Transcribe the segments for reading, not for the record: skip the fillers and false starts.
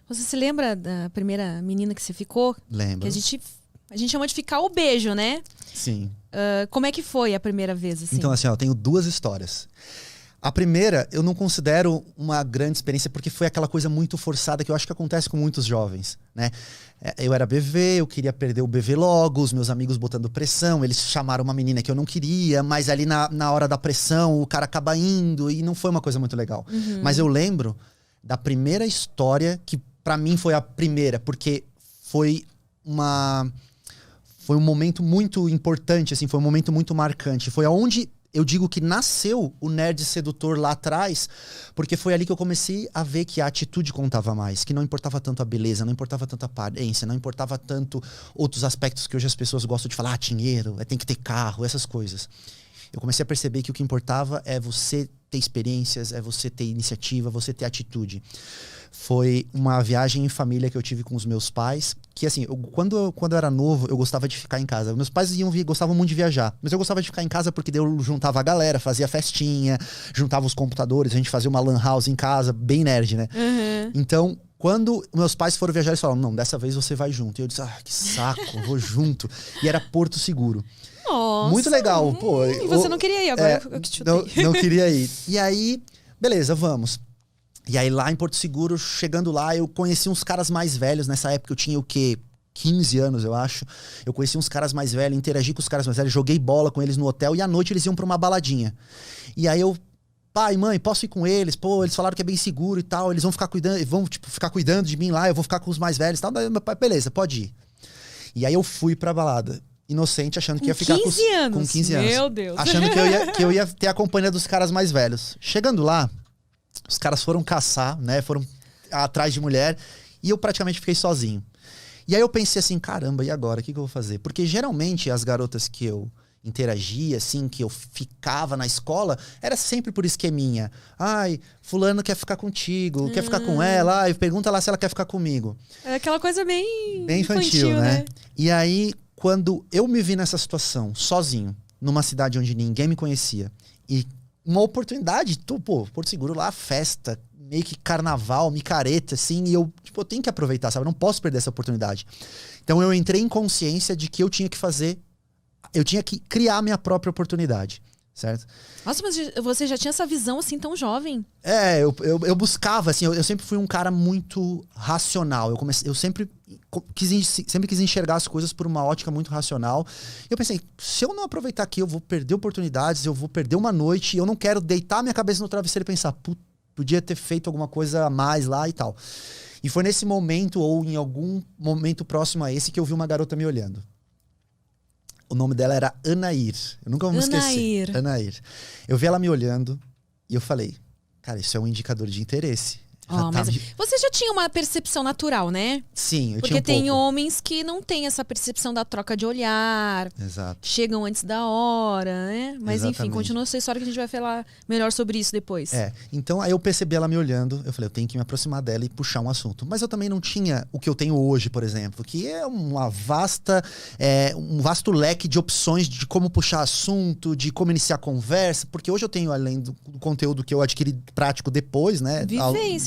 Você se lembra da primeira menina que você ficou? Lembro. Que a gente chama de ficar o beijo, né? Sim. Como é que foi a primeira vez, assim? Então, assim, ó, eu tenho 2 histórias. A primeira, eu não considero uma grande experiência porque foi aquela coisa muito forçada que eu acho que acontece com muitos jovens, né? Eu era bebê, eu queria perder o bebê logo, os meus amigos botando pressão, eles chamaram uma menina que eu não queria, mas ali na hora da pressão o cara acaba indo e não foi uma coisa muito legal. Mas eu lembro da primeira história que pra mim foi a primeira, porque foi um momento muito importante, assim, foi um momento muito marcante. Foi aonde eu digo que nasceu o nerd sedutor lá atrás, porque foi ali que eu comecei a ver que a atitude contava mais, que não importava tanto a beleza, não importava tanto a aparência, não importava tanto outros aspectos que hoje as pessoas gostam de falar, dinheiro, tem que ter carro, essas coisas. Eu comecei a perceber que o que importava é você ter experiências, é você ter iniciativa, você ter atitude. Foi uma viagem em família que eu tive com os meus pais, que assim, quando eu era novo, eu gostava de ficar em casa. Meus pais gostavam muito de viajar, mas eu gostava de ficar em casa porque daí eu juntava a galera, fazia festinha, juntava os computadores, a gente fazia uma lan house em casa, bem nerd, né? Então, quando meus pais foram viajar, eles falaram, não, dessa vez você vai junto. E eu disse, que saco, eu vou junto. E era Porto Seguro. Nossa, muito legal. Pô, e você não queria ir, agora eu que te chutei. Não queria ir. E aí, beleza, vamos. E aí lá em Porto Seguro, chegando lá, eu conheci uns caras mais velhos. Nessa época eu tinha o quê? 15 anos, eu acho. Eu conheci uns caras mais velhos, interagi com os caras mais velhos, joguei bola com eles no hotel e à noite eles iam pra uma baladinha. E aí eu, pai, mãe, posso ir com eles? Pô, eles falaram que é bem seguro e tal, eles vão ficar cuidando de mim lá, eu vou ficar com os mais velhos e tal. Daí meu pai, beleza, pode ir. E aí eu fui pra balada. Inocente, achando que ia ficar com 15 anos. Com 15 anos. Meu Deus. Achando que eu ia ter a companhia dos caras mais velhos. Chegando lá, os caras foram caçar, né? Foram atrás de mulher. E eu praticamente fiquei sozinho. E aí eu pensei assim, caramba, e agora? O que eu vou fazer? Porque geralmente as garotas que eu interagia, assim, que eu ficava na escola, era sempre por esqueminha. Ai, fulano quer ficar contigo, quer ficar com ela. Ai, pergunta lá se ela quer ficar comigo. É aquela coisa bem infantil, né? E aí, quando eu me vi nessa situação, sozinho, numa cidade onde ninguém me conhecia, e uma oportunidade, Porto Seguro lá, festa, meio que carnaval, micareta, assim, e eu tenho que aproveitar, sabe? Eu não posso perder essa oportunidade. Então eu entrei em consciência de que eu tinha que criar minha própria oportunidade, certo? Nossa, mas você já tinha essa visão assim tão jovem? Eu buscava, assim, eu sempre fui um cara muito racional. Eu sempre quis enxergar as coisas por uma ótica muito racional. Eu pensei, se eu não aproveitar aqui, eu vou perder oportunidades, eu vou perder uma noite, e eu não quero deitar minha cabeça no travesseiro e pensar, podia ter feito alguma coisa a mais lá e tal. E foi nesse momento, ou em algum momento próximo a esse, que eu vi uma garota me olhando. O nome dela era Anair. Eu nunca vou me esquecer. Anair. Eu vi ela me olhando e eu falei, cara, isso é um indicador de interesse. Mas você já tinha uma percepção natural, né? Sim, eu Porque tinha um pouco. tem homens que não têm essa percepção da troca de olhar. Exato. Chegam antes da hora, né? Mas Exatamente. Enfim, continua essa história que a gente vai falar melhor sobre isso depois. Então aí eu percebi ela me olhando, eu falei, eu tenho que me aproximar dela e puxar um assunto. Mas eu também não tinha o que eu tenho hoje, por exemplo, que é um vasto leque de opções de como puxar assunto, de como iniciar conversa, porque hoje eu tenho, além do conteúdo que eu adquiri prático depois, né?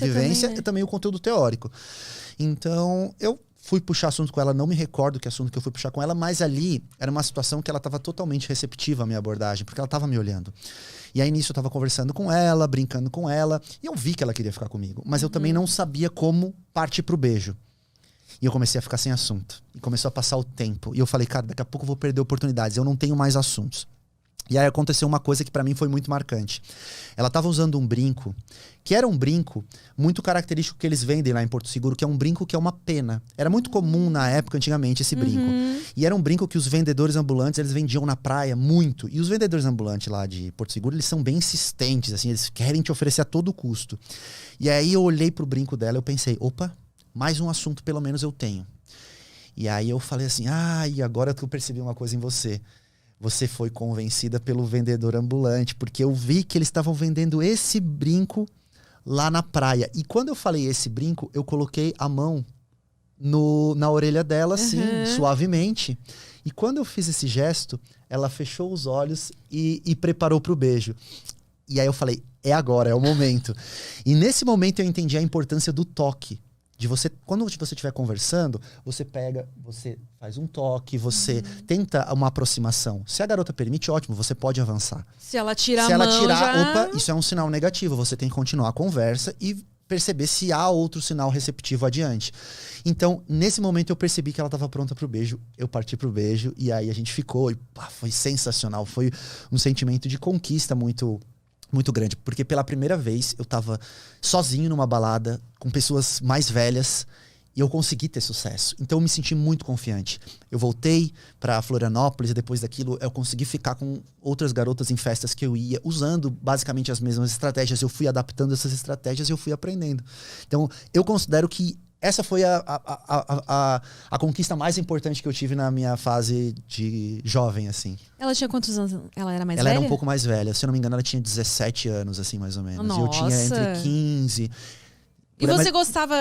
Vivência também, né? Também o conteúdo teórico. Então, eu fui puxar assunto com ela, não me recordo que assunto que eu fui puxar com ela, mas ali era uma situação que ela estava totalmente receptiva à minha abordagem, porque ela estava me olhando. E aí nisso eu estava conversando com ela, brincando com ela, e eu vi que ela queria ficar comigo, mas eu também não sabia como partir pro beijo. E eu comecei a ficar sem assunto. E começou a passar o tempo. E eu falei, cara, daqui a pouco eu vou perder oportunidades, eu não tenho mais assuntos. E aí aconteceu uma coisa que pra mim foi muito marcante. Ela tava usando um brinco, que era um brinco muito característico que eles vendem lá em Porto Seguro, que é um brinco que é uma pena. Era muito comum na época, antigamente, esse brinco. E era um brinco que os vendedores ambulantes, eles vendiam na praia muito. E os vendedores ambulantes lá de Porto Seguro, eles são bem insistentes, assim, eles querem te oferecer a todo custo. E aí eu olhei pro brinco dela e eu pensei, opa, mais um assunto pelo menos eu tenho. E aí eu falei assim, e agora que eu percebi uma coisa em você. Você foi convencida pelo vendedor ambulante, porque eu vi que eles estavam vendendo esse brinco lá na praia. E quando eu falei esse brinco, eu coloquei a mão na orelha dela, assim, suavemente. E quando eu fiz esse gesto, ela fechou os olhos e preparou para o beijo. E aí eu falei, é agora, é o momento. E nesse momento eu entendi a importância do toque. De você, quando você estiver conversando, você pega, você faz um toque, você tenta uma aproximação. Se a garota permite, ótimo, você pode avançar. Se ela tirar Se a mão, ela tirar, já... opa, isso é um sinal negativo. Você tem que continuar a conversa e perceber se há outro sinal receptivo adiante. Então, nesse momento eu percebi que ela estava pronta pro beijo. Eu parti pro beijo e aí a gente ficou e pá, foi sensacional. Foi um sentimento de conquista muito grande, porque pela primeira vez eu tava sozinho numa balada com pessoas mais velhas e eu consegui ter sucesso. Então eu me senti muito confiante. Eu voltei pra Florianópolis e depois daquilo eu consegui ficar com outras garotas em festas que eu ia, usando basicamente as mesmas estratégias. Eu fui adaptando essas estratégias e eu fui aprendendo. Então eu considero que essa foi a conquista mais importante que eu tive na minha fase de jovem, assim. Ela tinha quantos anos? Ela era mais Ela velha? era um pouco mais velha. Se eu não me engano, ela tinha 17 anos, assim, mais ou menos. Nossa. E eu tinha entre 15... E você gostava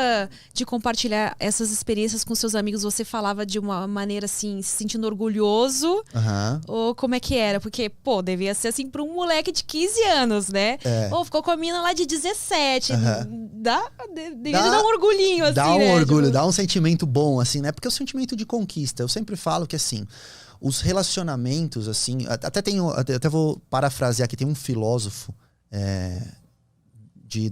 de compartilhar essas experiências com seus amigos? Você falava de uma maneira assim, se sentindo orgulhoso? Ou como é que era? Porque, pô, devia ser assim para um moleque de 15 anos, né? Ou ficou com a mina lá de 17. Devia dar um orgulhinho, assim, dá um né? orgulho, dá um sentimento bom, assim, né? Porque é o sentimento de conquista. Eu sempre falo que, assim, os relacionamentos, assim... Até vou parafrasear aqui, tem um filósofo...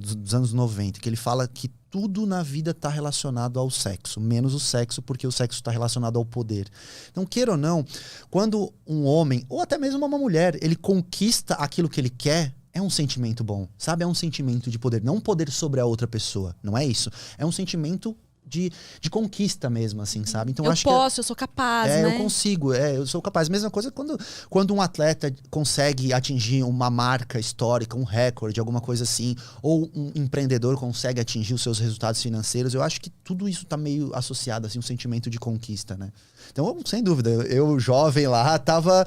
dos anos 90, que ele fala que tudo na vida está relacionado ao sexo, menos o sexo, porque o sexo está relacionado ao poder. Então, queira ou não, quando um homem, ou até mesmo uma mulher, ele conquista aquilo que ele quer, é um sentimento bom, sabe? É um sentimento de poder, não um poder sobre a outra pessoa, não é isso. É um sentimento de conquista mesmo, assim, sabe? Então, eu sou capaz, né? Eu consigo, eu sou capaz. Mesma coisa quando um atleta consegue atingir uma marca histórica, um recorde, alguma coisa assim, ou um empreendedor consegue atingir os seus resultados financeiros, eu acho que tudo isso tá meio associado, assim, um sentimento de conquista, né? Então, sem dúvida, eu jovem lá, tava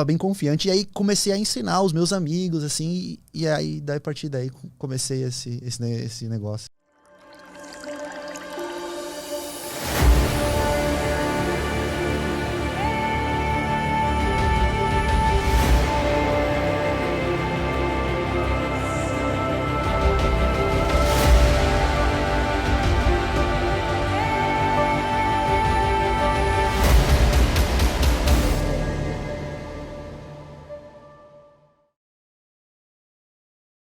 bem confiante, e aí comecei a ensinar os meus amigos, assim, e aí, a partir daí, comecei esse negócio.